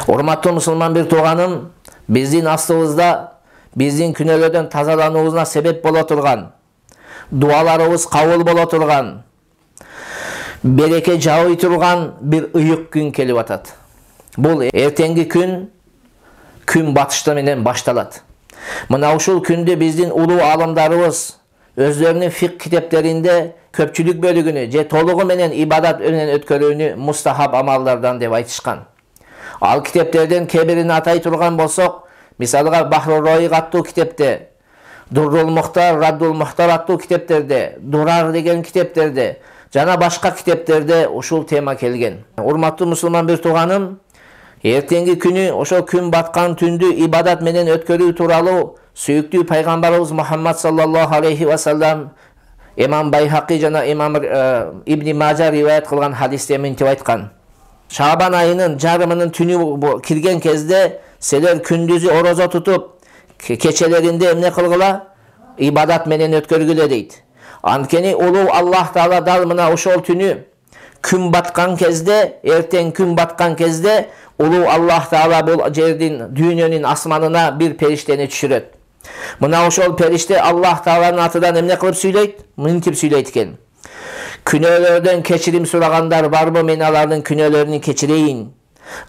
Урматтуу мусулман бир тууганым, биздин астыбызда биздин күнөөлөрдөн тазалануубузга себеп боло турган, дуаларыбыз кабыл боло турган, береке жаабый турган бир ыйык күн келип атат. Бул эртеңки күн батышта менен башталат. Мына ушул күндө биздин улуу алымдарыбыз өздөрүнүн фик китептеринде көпчүлүк бөлүгүнү же толугу менен ибадат менен өткөрүүнү мустахаб амалдардан деп айтышкан. Ал китептерден кээ-бирин атай турган болсок, мисалга Бахру Роиq аттуу китепте, Дуррул Мухтар, Раддул Мухтар аттуу китептерде, Дурар деген китептерде жана башка китептерде ушул тема келген. Урматтуу мусулман бир тууганым, эртеңки күнү ошо күн баткан түндү ибадат менен өткөрүү тууралуу сүйүктүү пайгамбарыбыз Мухаммад саллаллаху алейхи ва саллям имам Байхақи жана имам Ибн Мажа риваят кылган хадисте мынтип айткан: Шабан айынын жарымынын түнү кирген кезде силер күндүзү орозо тутуп, кечелеринде эмне кылгыла? Ибадат менен өткөргүлө дейт. Анткени улуу Аллах Таала дал мына ошол түнү күн баткан кезде, эртең күн баткан кезде улуу Аллах Таала бул жердин, дүйнөнүн асманына бир периштени түшүрөт. Мына ошол периште Аллах Тааланын атынан эмне кылып сүйлөйт? Мынтип сүйлөйт экен: Күнөөлөрдөн кечирим сурагандар барбы, мен алардын күнөөлөрүн кечирейин.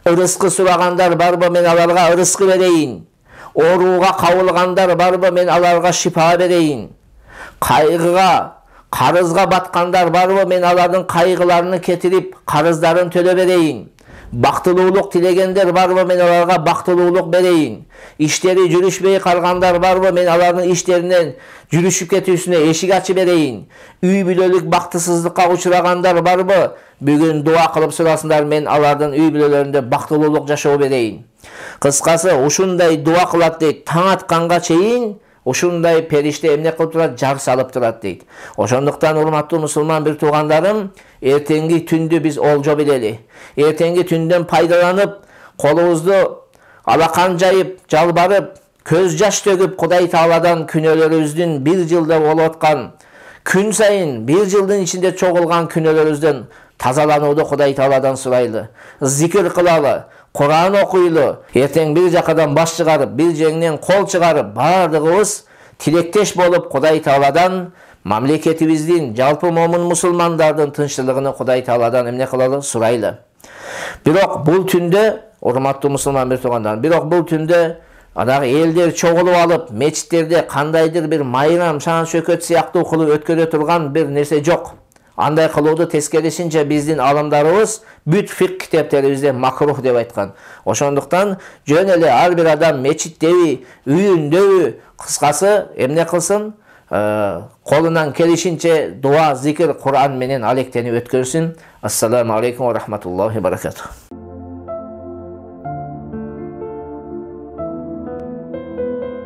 Ырыскы сурагандар барбы, мен аларга ырыскы берейин. Орууга кабылгандар барбы, мен аларга шифа берейин. Кайгыга, карызга баткандар барбы, мен алардын кайгыларын кетирип, карыздарын төлө берейин. Бактылуулук тилегендер барбы, мен аларга бактылуулук берейин. Иштери жүрүшпөй калгандар барбы, мен алардын иштеринен жүрүшүп кетүүсүнө эшик ачып берейин. Үй бүлөлүк бактысыздыкка учурагандар барбы, бүгүн дуа кылып сурасындар, мен алардын үй бүлөлөрүндө бактылуулук жашоо берейин. Кыскасы, ушундай дуа кылат дейт, таң атканга чейин ушундай периште эмне кылып турат? Жар салып турат дейт. Ошондуктан урматтуу мусулман бир туугандарым, эртеңки түндү биз олжо билели. Эртеңки түндөн пайдаланып, колубузду алакан жайып, жалбарып, көз жаш төгүп, Кудай Тааладан күнөөлөрүбүздүн бир жылда болуп аткан, күн сайын бир жылдын ичинде чогулган күнөөлөрүбүздөн тазаланууду Кудай Тааладан сурайлы. Зикир кылалы, Кур'ан окуйлу, эртең бир жакадан баш чыгарып, бир жеңнен кол чыгарып, бардыгыбыз тилектеш болуп Кудай Тааладан мамлекетибиздин, жалпы момун мусулмандардын тынччылыгын Кудай Тааладан эмне кылалы? Сурайлы. Бирок бул түндө, урматтуу мусулман бир туугандар, бирок бул түндө дагы элдер чогулуп алып, мечиттерде кандайдыр бир майрам, шан шөкөт сыяктуу кылып өткөрө турган бир нерсе жок. Андай кылууду тескерисинче биздин алымдарыбыз бүт фик китептерибизде макрух деп айткан. Ошондуктан жөн эле ар бир адам мечиттеби, үйүндөбү, кыскасы эмне кылсын? Колунан келишинче дуа, зикир, Кур'ан менен алектенип өткөрсүн. Ассаламу алейкум ва рахматуллахи ва баракатух.